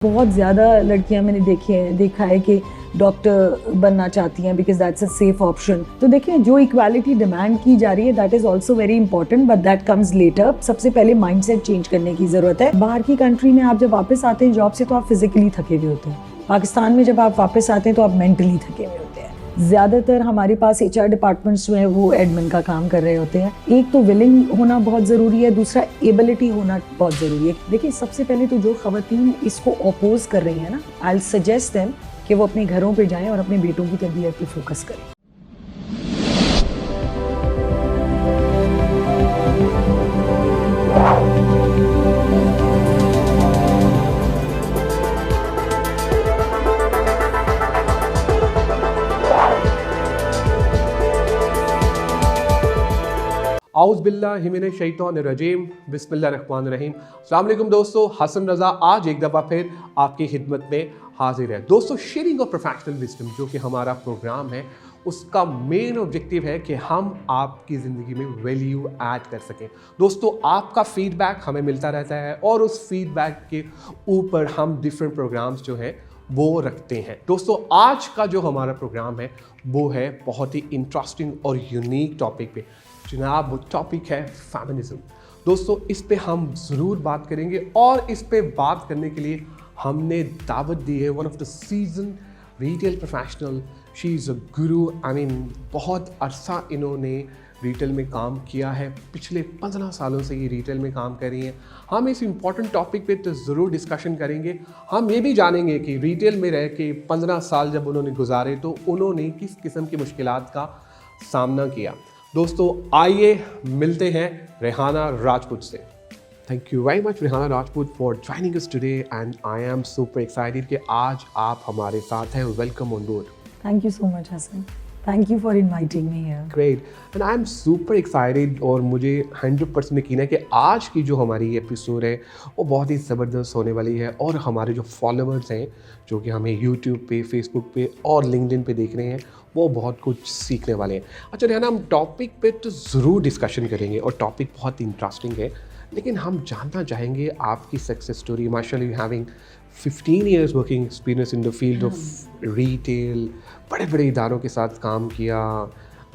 बहुत ज़्यादा लड़कियां मैंने देखा है कि डॉक्टर बनना चाहती हैं because that's a safe option. तो देखिए, जो इक्वालिटी डिमांड की जा रही है that is also very important, but that comes later. सबसे पहले माइंडसेट चेंज करने की ज़रूरत है। बाहर की कंट्री में आप जब वापस आते हैं जॉब से तो आप फिजिकली थके हुए होते हैं। पाकिस्तान में जब आप वापस आते हैं तो आप मेंटली थके हुए होते हैं। ज़्यादातर हमारे पास HR डिपार्टमेंट्स जो है वो एडमिन का काम कर रहे होते हैं। एक तो विलिंग होना बहुत ज़रूरी है, दूसरा एबिलिटी होना बहुत ज़रूरी है। देखिए, सबसे पहले तो जो ख़वातीन इसको अपोज कर रही हैं ना, आई विल सजेस्ट देम कि वो अपने घरों पे जाएं और अपने बेटों की तरबियत पे फोकस करें। आउज़ बिल्लाहि मिनश शैतानिर रजीम, बिस्मिल्लाहिर्रहमानिर्रहीम। अस्सलाम वालेकुम दोस्तों, हसन रज़ा आज एक दफ़ा फिर आपकी खिदमत में हाजिर है। दोस्तों, शेयरिंग ऑफ प्रोफेशनल विजडम जो कि हमारा प्रोग्राम है, उसका मेन ऑब्जेक्टिव है कि हम आपकी ज़िंदगी में वैल्यू ऐड कर सकें। दोस्तों, आपका फीडबैक हमें मिलता रहता है और उस फीडबैक के ऊपर हम डिफरेंट प्रोग्राम्स जो हैं वो रखते हैं। दोस्तों, आज का जो हमारा प्रोग्राम है वो है बहुत ही इंटरेस्टिंग और यूनिक टॉपिक पे। जनाब, वो टॉपिक है फेमिनिज्म। दोस्तों, इस पे हम ज़रूर बात करेंगे और इस पे बात करने के लिए हमने दावत दी है one of the season retail professional. She is a गुरु। बहुत अरसा इन्होंने रिटेल में काम किया है। पिछले 15 सालों से ये रिटेल में काम कर रही हैं। हम इस इम्पॉर्टेंट टॉपिक पे तो ज़रूर डिस्कशन करेंगे। हम ये भी जानेंगे कि रिटेल में रह के 15 साल जब उन्होंने गुजारे तो उन्होंने किस किस्म की मुश्किलात का सामना किया। दोस्तों, आइए मिलते हैं रेहाना राजपूत से। Thank you very much Rehana Rajput for joining us today and I am super excited कि आज आप हमारे साथ हैं। Welcome on board. Thank you so much Hasan, thank you for inviting me here. Great and I am super excited और मुझे 100% यकीन है कि आज की जो हमारी एपिसोड है वो बहुत ही ज़बरदस्त होने वाली है और हमारे जो फॉलोअर्स हैं जो कि हमें यूट्यूब पे, फेसबुक पे और लिंक्डइन पे देख रहे हैं वो बहुत कुछ सीखने वाले हैं। अच्छा रेहाना, हम टॉपिक पे तो ज़रूर डिस्कशन करेंगे और टॉपिक बहुत इंटरेस्टिंग है, लेकिन हम जानना चाहेंगे आपकी सक्सेस स्टोरी। माशाल्लाह, you having 15 years working experience in the field of retail. बड़े बड़े इदारों के साथ काम किया,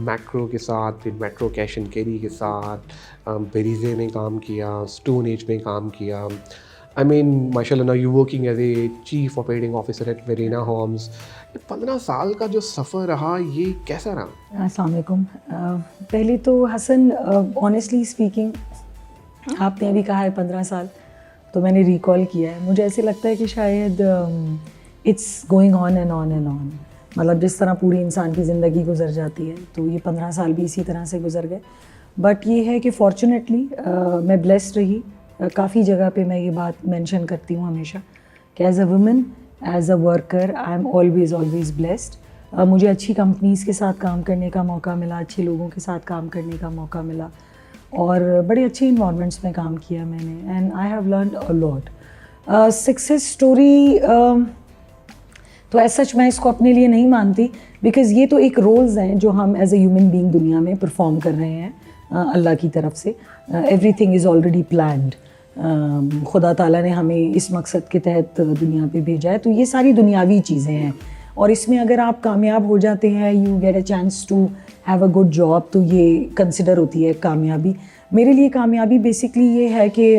मैक्रो के साथ, फिर मेट्रो कैश एंड कैरी के साथ, बेरीजे में काम किया, स्टोन एज में काम किया। माशाल्लाह, now you working as a chief operating officer at Verina Homes. 15 साल का जो सफ़र रहा, ये कैसा रहा? अस्सलाम वालेकुम। पहले तो हसन, ऑनेस्टली स्पीकिंग, आपने अभी कहा है 15 साल, तो मैंने रिकॉल किया है। मुझे ऐसे लगता है कि शायद it's going on and on and on. मतलब जिस तरह पूरी इंसान की ज़िंदगी गुजर जाती है तो ये 15 साल भी इसी तरह से गुजर गए। बट ये है कि फॉर्चुनेटली मैं ब्लेस्ड रही। काफ़ी जगह पे मैं ये बात मेंशन करती हूँ हमेशा कि as a women, as a worker, I am always blessed. मुझे अच्छी कंपनीज़ के साथ काम करने का मौका मिला, अच्छे लोगों के साथ काम करने का मौका मिला और बड़े अच्छे इन्वायरमेंट्स में काम किया मैंने, and I have learned a lot. Success story तो एज सच मैं इसको अपने लिए नहीं मानती, बिकॉज़ ये तो एक रोल्स हैं जो हम एज ए ह्यूमन बीइंग दुनिया में परफॉर्म कर रहे हैं अल्लाह की तरफ से। Everything is already planned. खुदा ताला ने हमें इस मकसद के तहत दुनिया पे भेजा है। तो ये सारी दुनियावी चीज़ें हैं और इसमें अगर आप कामयाब हो जाते हैं, you get a chance to have a good job, तो ये कंसिडर होती है कामयाबी। मेरे लिए कामयाबी बेसिकली ये है कि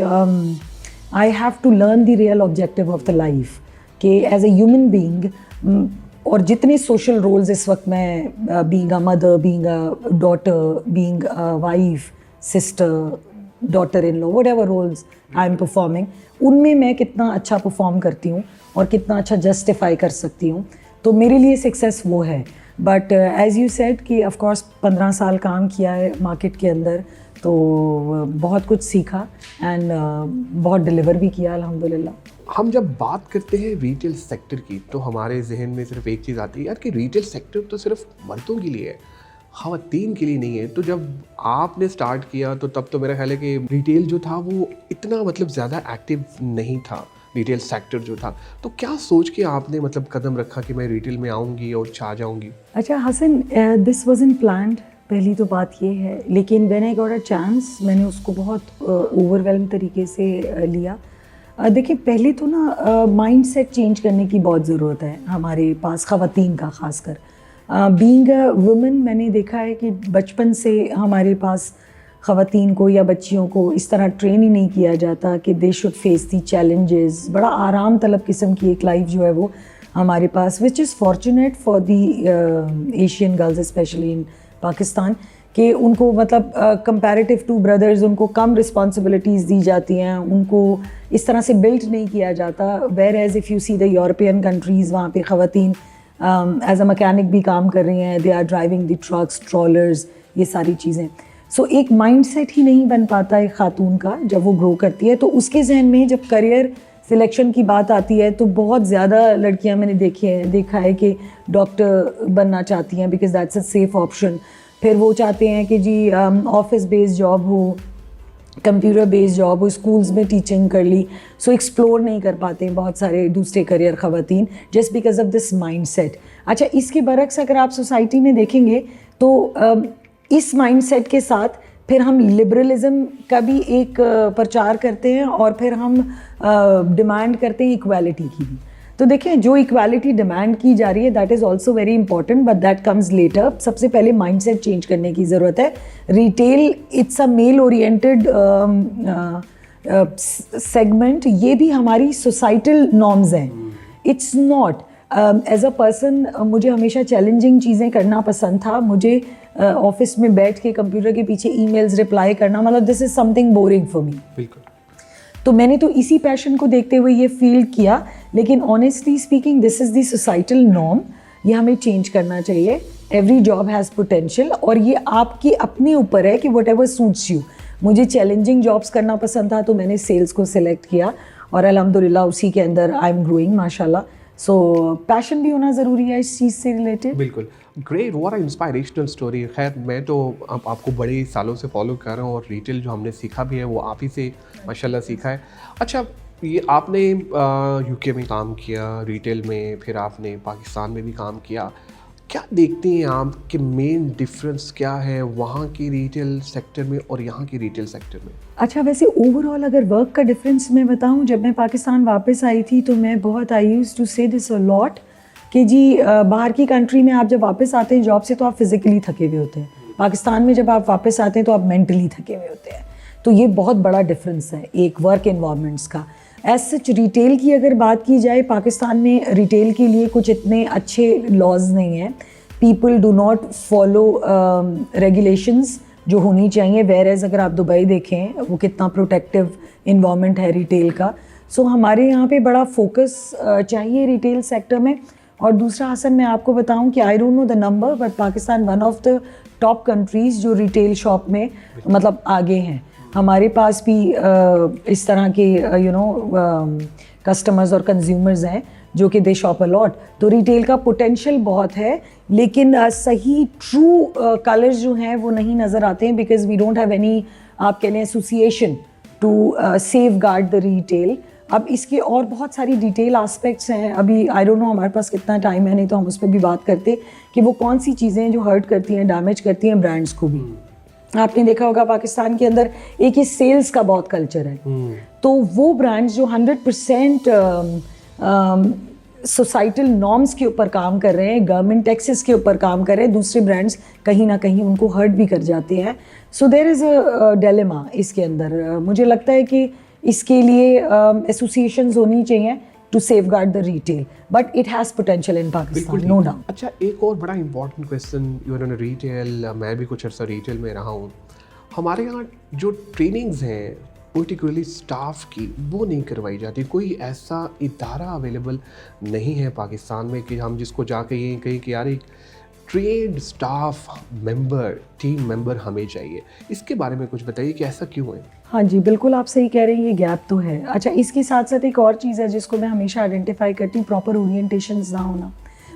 I have to learn the real objective of the life, कि एज ए ह्यूमन बीइंग और जितने सोशल रोल्स इस वक्त मैं being a mother, being a daughter, being a wife, sister, daughter in law, whatever roles I am performing, उनमें मैं कितना अच्छा परफॉर्म करती हूँ और कितना अच्छा जस्टिफाई कर सकती हूँ। तो मेरे लिए सक्सेस वो है। बट एज़ यू सेड कि ऑफ कोर्स 15 साल काम किया है मार्केट के अंदर, तो बहुत कुछ सीखा एंड बहुत डिलीवर भी किया अल्हम्दुलिल्लाह। हम जब बात करते हैं रिटेल सेक्टर की तो हमारे जहन में सिर्फ एक चीज़ आती है यार कि रिटेल सेक्टर तो सिर्फ मर्दों के लिए है, ख़वातीन के लिए नहीं है। तो जब आपने स्टार्ट किया तो तब तो मेरा ख्याल है कि रिटेल जो था वो इतना ज़्यादा एक्टिव नहीं था, रिटेल सेक्टर जो था। तो क्या सोच के आपने कदम रखा कि मैं रिटेल में आऊँगी और छा जाऊँगी? अच्छा हसन, दिस वाज़न्ट प्लान्ड, पहली तो बात ये है, लेकिन when I got a chance मैंने उसको बहुत ओवरवेल्म तरीके से लिया। देखिए पहले तो ना माइंड सेट चेंज करने की बहुत ज़रूरत है हमारे पास, ख़वातीन का ख़ासकर। बीइंग अ वुमन मैंने देखा है कि बचपन से हमारे पास ख़वातीन को या बच्चियों को इस तरह ट्रेन ही नहीं किया जाता कि they should face the challenges. बड़ा आराम तलब किस्म की एक लाइफ जो है वो हमारे पास, which is fortunate for the Asian girls specially in Pakistan, कि उनको मतलब कंपैरेटिव टू ब्रदर्स उनको कम रिस्पॉन्सिबिलिटीज़ दी जाती हैं, उनको इस तरह से बिल्ट नहीं किया जाता। Whereas if you see the European countries, वहाँ पे ख़वातीन एज अ मैकेनिक भी काम कर रही हैं, they are driving the trucks, trawlers, ये सारी चीज़ें। सो एक माइंडसेट ही नहीं बन पाता एक खातून का जब वो ग्रो करती है। तो उसके जहन में जब करियर सिलेक्शन की बात आती है तो बहुत ज़्यादा लड़कियां मैंने देखा है कि डॉक्टर बनना चाहती हैं because that's a safe option. फिर वो चाहते हैं कि जी ऑफिस बेस्ड जॉब हो, कंप्यूटर बेस्ड जॉब हो, स्कूल्स में टीचिंग कर ली। सो एक्सप्लोर नहीं कर पाते हैं बहुत सारे दूसरे करियर ख़वातीन just because of this mindset. अच्छा, इसके बरक्स अगर आप सोसाइटी में देखेंगे तो इस माइंडसेट के साथ फिर हम लिबरलिज़म का भी एक प्रचार करते हैं और फिर हम डिमांड करते हैं इक्वालिटी की भी। तो देखें, जो इक्वालिटी डिमांड की जा रही है that is also very important, but that comes later. सबसे पहले माइंडसेट चेंज करने की ज़रूरत है। Retail it's a male oriented segment, ये भी हमारी सोसाइटल नॉर्म्स हैं। It's not as a person, मुझे हमेशा चैलेंजिंग चीज़ें करना पसंद था। मुझे ऑफिस में बैठ के कंप्यूटर के पीछे ईमेल्स रिप्लाई करना, मतलब this is something boring for me. बिल्कुल। तो मैंने तो इसी पैशन को देखते हुए ये फील किया, लेकिन honestly speaking this is the societal norm, ये हमें चेंज करना चाहिए। एवरी जॉब हैज़ पोटेंशियल और ये आपकी अपने ऊपर है कि वट एवर सूट्स यू। मुझे चैलेंजिंग जॉब्स करना पसंद था तो मैंने सेल्स को सिलेक्ट किया और अल्हम्दुलिल्लाह उसी के अंदर आई एम ग्रोइंग माशाल्लाह। सो पैशन भी होना ज़रूरी है इस चीज़ से रिलेटेड। बिल्कुल, great, what a inspirational story. खैर मैं तो आपको बड़े सालों से फॉलो कर रहा हूँ और रिटेल जो हमने सीखा भी है वो आप ही से माशाल्लाह सीखा है। अच्छा, ये आपने यूके में काम किया रिटेल में, फिर आपने पाकिस्तान में भी काम किया। क्या देखते हैं आप कि मेन डिफरेंस क्या है वहाँ की रिटेल सेक्टर में और यहाँ की रिटेल सेक्टर में? अच्छा, वैसे ओवरऑल अगर वर्क का डिफरेंस मैं बताऊं, जब मैं पाकिस्तान वापस आई थी तो मैं बहुत आई यूज्ड टू से दिस अ लॉट कि जी बाहर की कंट्री में आप जब वापस आते हैं जॉब से तो आप फिज़िकली थके हुए होते हैं, पाकिस्तान में जब आप वापस आते हैं तो आप मेंटली थके हुए होते हैं। तो ये बहुत बड़ा डिफरेंस है एक वर्क एनवायरनमेंट्स का। एज सच रिटेल की अगर बात की जाए, पाकिस्तान में रिटेल के लिए कुछ इतने अच्छे लॉज नहीं हैं। People do not follow regulations जो होनी चाहिए। वेयर एज अगर आप दुबई देखें वो कितना प्रोटेक्टिव इन्वायरमेंट है रिटेल का। सो हमारे यहाँ पे बड़ा फोकस चाहिए रिटेल सेक्टर में। और दूसरा हसन, मैं आपको बताऊं कि I don't know the number, but Pakistan one of the top countries जो रिटेल शॉप में मतलब आगे हैं। हमारे पास भी इस तरह के कस्टमर्स और कंज्यूमर्स हैं जो कि दे शॉप अ लॉट। तो रिटेल का पोटेंशियल बहुत है, लेकिन सही ट्रू कलर्स जो हैं वो नहीं नज़र आते हैं because we don't have any, आप कह लें, association to safeguard the retail. अब इसके और बहुत सारी डिटेल एस्पेक्ट्स हैं। अभी आई डोंट नो हमारे पास कितना टाइम है, नहीं तो हम उस पर भी बात करते कि वो कौन सी चीज़ें जो हर्ट करती हैं, डैमेज करती हैं ब्रांड्स को भी। आपने देखा होगा पाकिस्तान के अंदर एक ही सेल्स का बहुत कल्चर है। तो वो ब्रांड्स जो 100% सोसाइटल नॉर्म्स के ऊपर काम कर रहे हैं, गवर्नमेंट टैक्सेस के ऊपर काम कर रहे हैं, दूसरे ब्रांड्स कहीं ना कहीं उनको हर्ट भी कर जाते हैं। So there is a dilemma इसके अंदर। मुझे लगता है कि इसके लिए एसोसिएशंस होनी चाहिए to safeguard the retail, but it has potential in Pakistan, no doubt. अच्छा, एक और बड़ा important question, you know retail, मैं भी कुछ अर्सा रिटेल में रहा हूँ। हमारे यहाँ जो ट्रेनिंग्स हैं पर्टिकुलरली स्टाफ की वो नहीं करवाई जाती। कोई ऐसा इदारा अवेलेबल नहीं है पाकिस्तान में कि हम जिसको जाके ये कहें कि यार एक trend staff member, team member हमें चाहिए। इसके बारे में कुछ बताइए कि ऐसा क्यों है? हाँ जी, बिल्कुल आप सही कह रहे हैं, ये गैप तो है। अच्छा, इसके साथ साथ एक और चीज़ है जिसको मैं हमेशा आइडेंटिफाई करती हूँ, प्रॉपर ओरिएंटेशंस ना होना,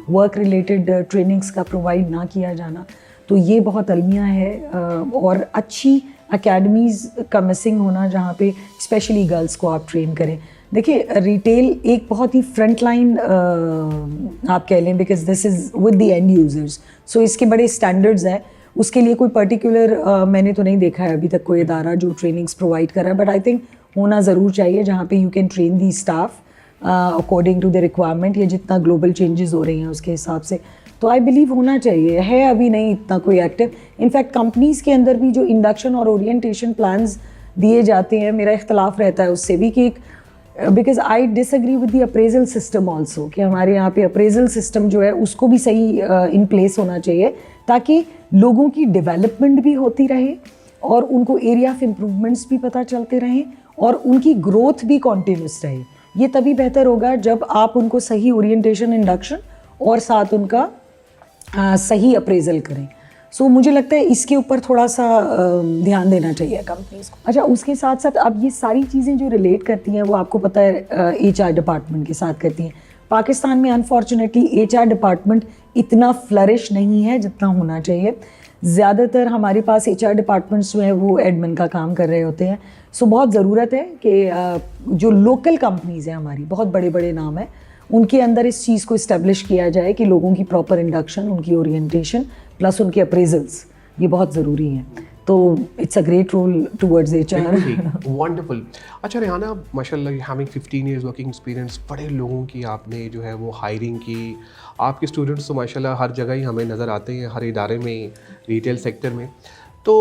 वर्क रिलेटेड ट्रेनिंग्स का प्रोवाइड ना किया जाना। तो ये बहुत अलमिया है। और अच्छी अकेडमीज़ का मिसिंग होना जहाँ पे स्पेशली गर्ल्स को आप ट्रेन करें। देखिए, रिटेल एक बहुत ही फ्रंट लाइन आप कह लें, because this is with the end users. So इसके बड़े स्टैंडर्ड्स हैं। उसके लिए कोई पर्टिकुलर मैंने तो नहीं देखा है अभी तक कोई इदारा जो ट्रेनिंग्स प्रोवाइड कर रहा है, बट आई थिंक होना ज़रूर चाहिए, जहाँ पे you can train the staff according to the requirement या जितना ग्लोबल चेंजेस हो रही हैं उसके हिसाब से। तो आई बिलीव होना चाहिए, है अभी नहीं इतना कोई एक्टिव। इनफैक्ट कंपनीज़ के अंदर भी जो इंडक्शन और ओरिएंटेशन प्लान्स दिए जाते हैं, मेरा इख्तलाफ रहता है उससे भी कि एक because I disagree with the appraisal system also, कि हमारे यहाँ पे अप्रेजल सिस्टम जो है उसको भी सही इन प्लेस होना चाहिए, ताकि लोगों की डेवलपमेंट भी होती रहे और उनको एरिया ऑफ इम्प्रूवमेंट्स भी पता चलते रहें और उनकी ग्रोथ भी कॉन्टीन्यूस रहे। ये तभी बेहतर होगा जब आप उनको सही ओरिएंटेशन, इंडक्शन और साथ उनका सही अप्रेजल करें। सो मुझे लगता है इसके ऊपर थोड़ा सा ध्यान देना चाहिए कंपनीज़ को। अच्छा, उसके साथ साथ अब ये सारी चीज़ें जो रिलेट करती हैं वो आपको पता है HR डिपार्टमेंट के साथ करती हैं। पाकिस्तान में अनफॉर्चुनेटली HR डिपार्टमेंट इतना फ्लरिश नहीं है जितना होना चाहिए। ज़्यादातर हमारे पास HR डिपार्टमेंट्स जो हैं वो एडमिन का काम कर रहे होते हैं। सो बहुत ज़रूरत है कि जो लोकल कंपनीज़ हैं हमारी, बहुत बड़े बड़े नाम हैं, उनके अंदर इस चीज़ को इस्टेब्लिश किया जाए कि लोगों की प्रॉपर इंडक्शन, उनकी ओरिएंटेशन प्लस उनके अप्रेजल्स, ये बहुत ज़रूरी हैं। तो it's a great role towards HR। Wonderful. अच्छा रेहाना, माशाल्लाह हैविंग 15 इयर्स वर्किंग एक्सपीरियंस, बड़े लोगों की आपने जो है वो हायरिंग की। आपके स्टूडेंट्स तो माशाल्लाह हर जगह ही हमें नज़र आते हैं, हर इदारे में, रिटेल सेक्टर में। तो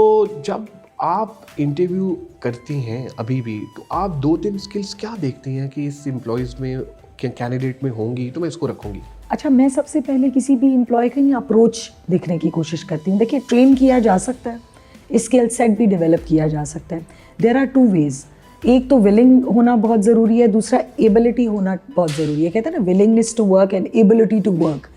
जब आप इंटरव्यू करती हैं अभी भी, तो आप 2-3 स्किल्स क्या देखती हैं कि इस एम्प्लॉयज़ में, कैंडिडेट में होंगी तो मैं इसको रखूँगी? अच्छा, मैं सबसे पहले किसी भी एम्प्लॉय का अप्रोच देखने की कोशिश करती हूँ। देखिए, ट्रेन किया जा सकता है, स्किल सेट भी डेवलप किया जा सकता है। There are 2 ways. एक तो विलिंग होना बहुत ज़रूरी है, दूसरा एबिलिटी होना बहुत ज़रूरी है। कहते हैं ना, willingness to work and ability to work.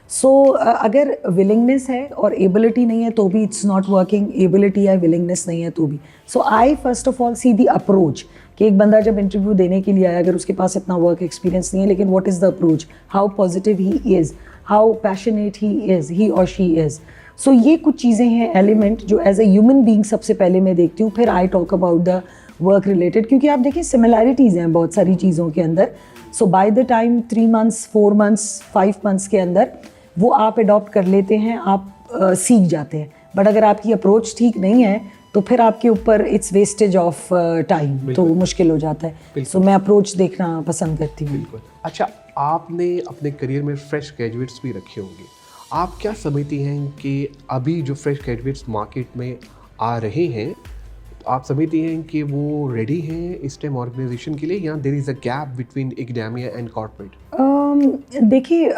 So अगर विलिंगनेस है और एबिलिटी नहीं है तो भी इट्स नॉट वर्किंग, एबिलिटी है, विलिंगनेस नहीं है तो भी। So I first of all see the approach, कि एक बंदा जब इंटरव्यू देने के लिए आया, अगर उसके पास इतना वर्क एक्सपीरियंस नहीं है, लेकिन what is the approach, how positive he is, how passionate he और शी इज़। सो ये कुछ चीज़ें हैं, एलिमेंट, जो एज ए ह्यूमन बीइंग सबसे पहले मैं देखती हूँ। फिर I talk about the work related, क्योंकि आप देखिए सिमिलैरिटीज़ हैं बहुत सारी चीज़ों के अंदर। So by the time 3 months, 4 months, 5 months के अंदर वो आप अडॉप्ट कर लेते हैं, आप सीख जाते हैं। बट अगर आपकी अप्रोच ठीक नहीं है तो फिर आपके ऊपर इट्स वेस्टेज ऑफ टाइम, तो मुश्किल हो जाता है। सो मैं अप्रोच देखना पसंद करती हूँ। बिल्कुल। अच्छा, आपने अपने करियर में फ्रेश ग्रेजुएट्स भी रखे होंगे। आप क्या समझती हैं कि अभी जो फ्रेश ग्रेजुएट्स मार्केट में आ रहे हैं, आप समझती हैं कि वो रेडी हैं इस टाइम ऑर्गेनाइजेशन के लिए, या there is a gap between academia and corporate? देखिए,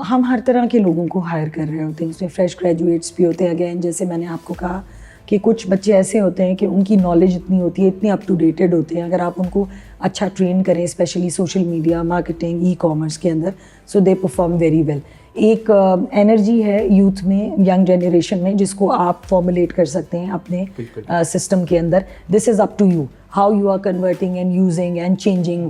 हम हर तरह के लोगों को हायर कर रहे होते हैं, उसमें फ्रेश ग्रेजुएट्स भी होते हैं। अगेन, जैसे मैंने आपको कहा कि कुछ बच्चे ऐसे होते हैं कि उनकी नॉलेज इतनी होती है, इतनी अप टू डेटेड होते हैं, अगर आप उनको अच्छा ट्रेन करें, specially social media, marketing, ecommerce के अंदर, so they perform very well. एक एनर्जी है यूथ में, यंग जनरेशन में, जिसको आप फॉर्मुलेट कर सकते हैं अपने सिस्टम के अंदर। This is up to you, how you are converting and using and changing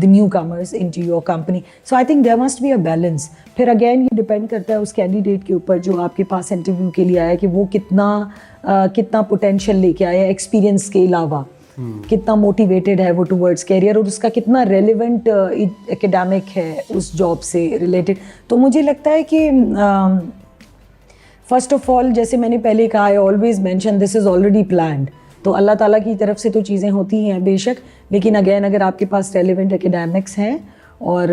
the newcomers into your company. So I think there must be a balance. फिर again ये depend करता है उस कैंडिडेट के ऊपर जो आपके पास इंटरव्यू के लिए आया, कि वो कितना पोटेंशियल लेके आया एक्सपीरियंस के अलावा, कितना मोटिवेटेड है वो टूवर्ड्स कैरियर, और उसका कितना रेलिवेंट एकेडमिक है उस जॉब से रिलेटेड। तो मुझे लगता है कि फर्स्ट ऑफ ऑल, जैसे मैंने पहले कहा, I always mention this is already planned. तो अल्लाह ताला की तरफ से तो चीज़ें होती हैं बेशक, लेकिन अगेन अगर आपके पास रेलिवेंट एकेडमिक्स हैं और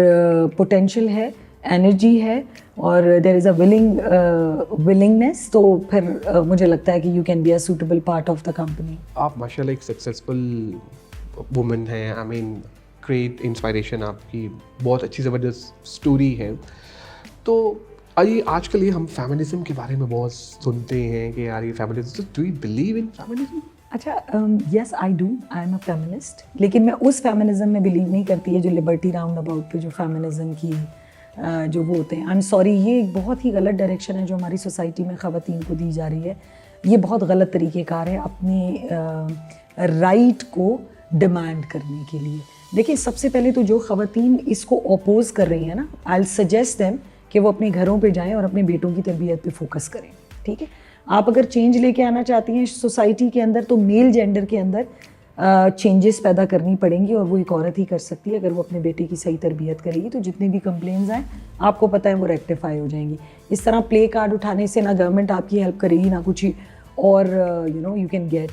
पोटेंशियल है, एनर्जी है और देयर इज़ अ विलिंगनेस, तो फिर मुझे लगता है कि you can be a suitable part of the company. आप माशाल्लाह एक सक्सेसफुल वुमन हैं। आई मीन ग्रेट इंस्पायरेशन, आपकी बहुत अच्छी ज़बरदस्त स्टोरी है। तो आइए, आजकल ये हम फेमिनिज्म के बारे में बहुत सुनते हैं कि यार ये feminism, do you believe in feminism? अच्छा, yes I do, I am a feminist, लेकिन मैं उस फेमिनिज्म में बिलीव नहीं करती है जो लिबर्टी राउंड अबाउट पे जो फेमिनिज्म की जो वो होते हैं। आई एम सॉरी, ये एक बहुत ही गलत डायरेक्शन है जो हमारी सोसाइटी में ख़वातीन को दी जा रही है। ये बहुत गलत तरीक़ेकार है अपने राइट को डिमांड करने के लिए। देखिए, सबसे पहले तो जो ख़वातीन इसको अपोज कर रही हैं ना, आई विल सजेस्ट देम कि वो अपने घरों पे जाएं और अपने बेटों की तरबियत पे फोकस करें। ठीक है, आप अगर चेंज लेके आना चाहती हैं सोसाइटी के अंदर, तो मेल जेंडर के अंदर चेंजेस पैदा करनी पड़ेंगी, और वो एक औरत ही कर सकती है। अगर वो अपने बेटे की सही तरबियत करेगी तो जितनी भी कंप्लेंट्स आए, आपको पता है वो रेक्टिफाई हो जाएंगी। इस तरह प्ले कार्ड उठाने से ना गवर्नमेंट आपकी हेल्प करेगी, ना कुछ ही, और यू कैन गेट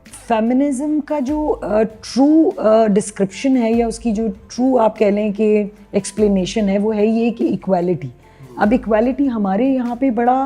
फेमिनिज्म का जो ट्रू डिस्क्रिप्शन है या उसकी जो ट्रू आप कह लें कि एक्सप्लेनेशन है वो है ये कि इक्वालिटी। अब इक्वालिटी हमारे यहाँ पे बड़ा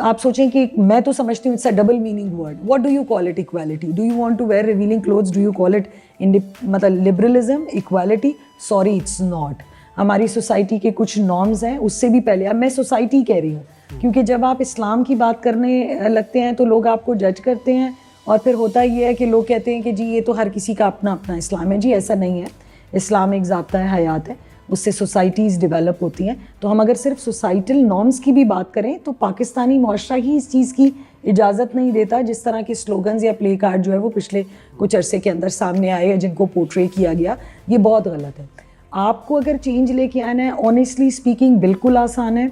आप सोचें कि मैं तो समझती हूँ it's a double meaning word. What do you call it equality? Do you want to wear revealing clothes? Do you call it मतलब liberalism, equality? Sorry, it's not. हमारी सोसाइटी के कुछ नॉर्म्स हैं, उससे भी पहले, अब मैं सोसाइटी कह रही हूँ क्योंकि जब आप इस्लाम की बात करने लगते हैं तो लोग आपको जज करते हैं और फिर होता ये है कि लोग कहते हैं कि जी ये तो हर किसी का अपना अपना इस्लाम है। जी ऐसा नहीं है। इस्लाम एक ज़ाब्ता है हयात है, उससे सोसाइटीज़ डेवलप होती हैं। तो हम अगर सिर्फ सोसाइटल नॉर्म्स की भी बात करें तो पाकिस्तानी मुआशरा ही इस चीज़ की इजाज़त नहीं देता। जिस तरह के स्लोगन्स या प्ले कार्ड जो है वो पिछले कुछ अरसे के अंदर सामने आए या जिनको पोर्ट्रे किया गया, ये बहुत गलत है। आपको अगर चेंज लेके आना है, ऑनेस्टली स्पीकिंग बिल्कुल आसान है।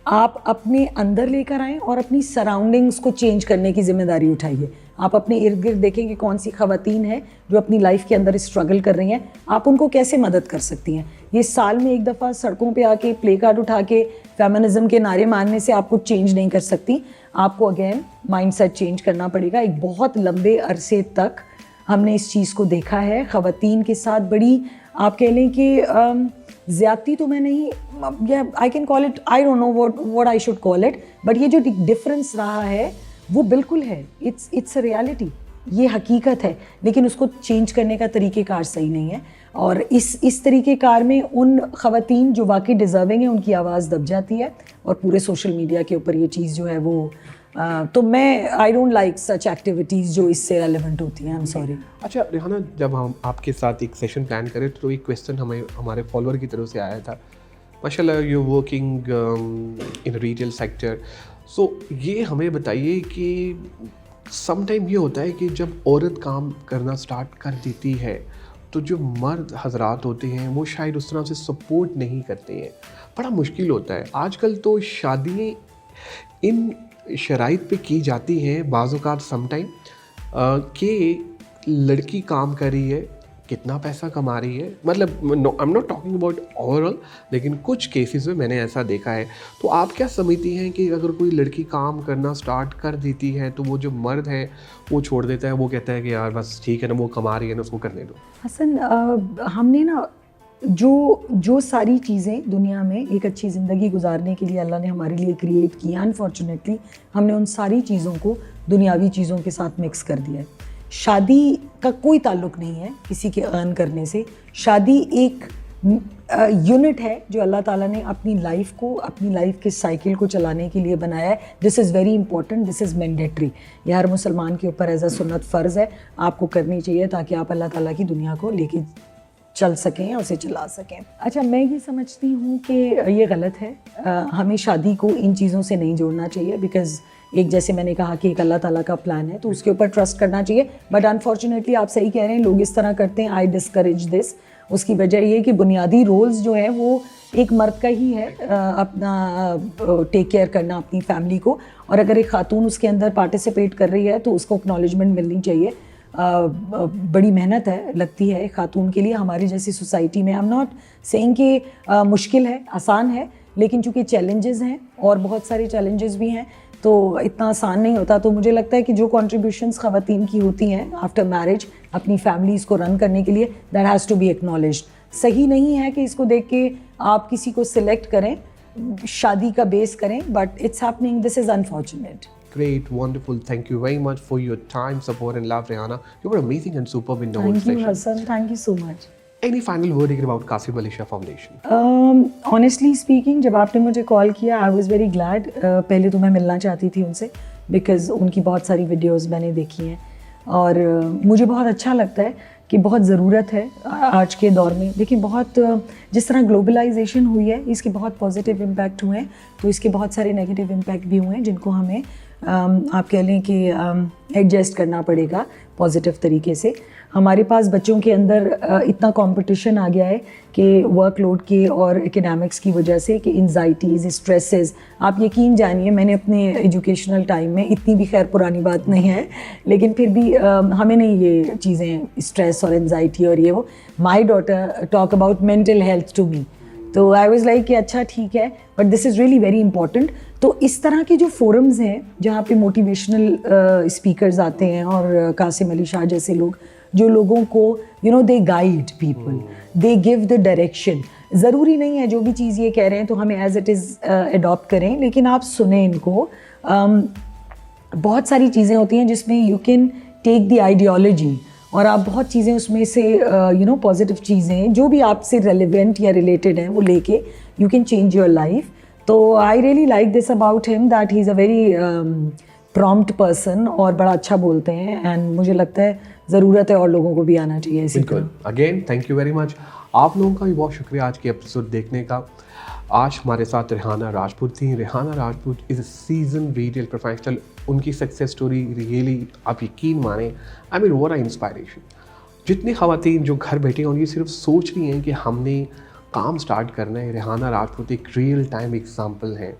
आप अपने अंदर लेकर आएँ और अपनी सराउंडिंग्स को चेंज करने की जिम्मेदारी उठाइए। आप अपने इर्द गिर्द देखें कि कौन सी ख़वातीन हैं जो अपनी लाइफ के अंदर स्ट्रगल कर रही हैं, आप उनको कैसे मदद कर सकती हैं। ये साल में एक दफ़ा सड़कों पे आके प्ले कार्ड उठा के फेमिनिज्म के नारे मारने से आप कुछ चेंज नहीं कर सकती। आपको अगेन माइंडसेट चेंज करना पड़ेगा। एक बहुत लंबे अरसे तक हमने इस चीज़ को देखा है, ख़वातीन के साथ बड़ी आप कह लें कि ज़्यादती तो मैं नहीं, I can call it, I don't know what I should call it, but ये जो डिफरेंस रहा है वो बिल्कुल है। इट्स अ रियलिटी, ये हकीकत है, लेकिन उसको चेंज करने का तरीक़ेकार सही नहीं है। और इस तरीक़ेकार में उन ख़वातीन जो वाकई डिज़र्विंग है उनकी आवाज़ दब जाती है और पूरे सोशल मीडिया के ऊपर ये चीज़ जो है वो तो मैं I don't like such activities जो इससे रेलेवेंट होती हैं। I am sorry. अच्छा रेहाना, जब हम आपके साथ एक सेशन प्लान करें तो एक क्वेश्चन हमारे फॉलोअर की तरफ से आया था। माशाल्लाह you working in retail sector, so ये हमें बताइए कि सम टाइम ये होता है कि जब औरत काम करना स्टार्ट कर देती है तो जो मर्द हजरात होते हैं वो शायद उस तरह से सपोर्ट नहीं करते हैं, बड़ा मुश्किल होता है। आजकल तो शादियाँ इन शराइत पे की जाती हैं बाज़-औक़ात समटाइम कि लड़की काम कर रही है, कितना पैसा कमा रही है, मतलब I am not talking about overall, लेकिन कुछ केसेस में मैंने ऐसा देखा है। तो आप क्या समझती हैं कि अगर कोई लड़की काम करना स्टार्ट कर देती है तो वो जो मर्द है वो छोड़ देता है, वो कहता है कि यार बस ठीक है ना, वो कमा रही है ना, उसको करने दो? हसन, हमने ना जो सारी चीज़ें दुनिया में एक अच्छी ज़िंदगी गुजारने के लिए अल्लाह ने हमारे लिए क्रिएट की, अनफॉर्चुनेटली हमने उन सारी चीज़ों को दुनियावी चीज़ों के साथ मिक्स कर दिया है। शादी का कोई ताल्लुक़ नहीं है किसी के अर्न करने से। शादी एक यूनिट है जो अल्लाह ताला ने अपनी लाइफ को, अपनी लाइफ के साइकिल को चलाने के लिए बनाया है। This is very important, this is mandatory. ये हर मुसलमान के ऊपर एज अ सुन्नत फ़र्ज़ है, आपको करनी चाहिए ताकि आप अल्लाह ताला की दुनिया को लेके चल सकें, उसे चला सकें। अच्छा, मैं ये समझती हूँ कि ये गलत है। हमें शादी को इन चीज़ों से नहीं जोड़ना चाहिए, बिकॉज़ एक जैसे मैंने कहा कि एक अल्लाह ताला का प्लान है तो उसके ऊपर ट्रस्ट करना चाहिए। बट अनफॉर्चुनेटली आप सही कह रहे हैं, लोग इस तरह करते हैं। आई डिस्करेज दिस। उसकी वजह ये कि बुनियादी रोल्स जो है वो एक मर्द का ही है, अपना टेक केयर करना अपनी फैमिली को, और अगर एक खातून उसके अंदर पार्टिसिपेट कर रही है तो उसको एक्नॉलेजमेंट मिलनी चाहिए। बड़ी मेहनत है, लगती है खातून के लिए हमारी जैसी सोसाइटी में। आई एम नॉट सेइंग कि मुश्किल है, आसान है, लेकिन चूँकि चैलेंजेस हैं और बहुत सारे चैलेंजेस भी हैं तो इतना आसान नहीं होता। तो मुझे लगता है कि जो कॉन्ट्रीब्यूशंस ख़वातीन की होती हैं आफ्टर मैरिज अपनी फैमिलीज़ को रन करने के लिए, that has to be acknowledged. सही नहीं है कि इसको देख के आप किसी को सिलेक्ट करें, शादी का बेस करें, but it's happening, this is unfortunate. Great, wonderful. Thank you very much for your time, support and love, Rehana. You were amazing and superb in the whole session. Thank you, Hassan. Thank you so much. Any final word about Qasim Ali Shah Foundation? Honestly speaking, जब आपने मुझे call किया, I was very glad. पहले तो मैं मिलना चाहती थी उनसे, because उनकी बहुत सारी वीडियोस मैंने देखी हैं और मुझे बहुत अच्छा लगता है कि बहुत ज़रूरत है आज के दौर में। देखिए, बहुत जिस तरह ग्लोबलाइजेशन हुई है, इसके बहुत पॉजिटिव इम्पैक्ट हुए हैं, तो इसके बहुत सारे नेगेटिव इम्पैक्ट भी हुए हैं जिनको हमें आप कह लें कि एडजस्ट करना पड़ेगा पॉजिटिव तरीके से। हमारे पास बच्चों के अंदर इतना कंपटीशन आ गया है कि वर्कलोड के और एकेडमिक्स की वजह से कि एंजाइटीज़, स्ट्रेसेस, आप यकीन जानिए मैंने अपने एजुकेशनल टाइम में, इतनी भी खैर पुरानी बात नहीं है, लेकिन फिर भी हमें नहीं ये चीज़ें, स्ट्रेस और एंजाइटी और ये वो, my daughter talk about mental health to me, तो आई वाज लाइक कि अच्छा ठीक है, but this is really very important. तो इस तरह के जो फोरम्स हैं जहाँ पे मोटिवेशनल स्पीकर्स आते हैं और कासिम अली शाह जैसे लोग जो लोगों को they guide people, they give the direction. ज़रूरी नहीं है जो भी चीज़ ये कह रहे हैं तो हमें एज इट इज़ अडॉप्ट करें, लेकिन आप सुने इनको। बहुत सारी चीज़ें होती हैं जिसमें you can take the ideology और आप बहुत चीज़ें उसमें से पॉजिटिव चीज़ें जो भी आपसे रेलिवेंट या रिलेटेड हैं वो लेके you can change your life. तो I really like this about him that he is a very prompt person और बड़ा अच्छा बोलते हैं, एंड मुझे लगता है ज़रूरत है और लोगों को भी आना चाहिए इसी तरह। बिल्कुल, again thank you very much. आप लोगों का भी बहुत शुक्रिया आज के एपिसोड देखने का। आज हमारे साथ रेहाना राजपूत थी। Rehana Rajput is a season retail professional. उनकी सक्सेस स्टोरी रियली आप यकीन माने, I mean what a inspiration. जितनी ख़वातीन जो घर बैठी हैं और ये सिर्फ सोच रही हैं कि हमने काम स्टार्ट करना है, रेहाना राजपूत एक रियल टाइम एग्जाम्पल हैं।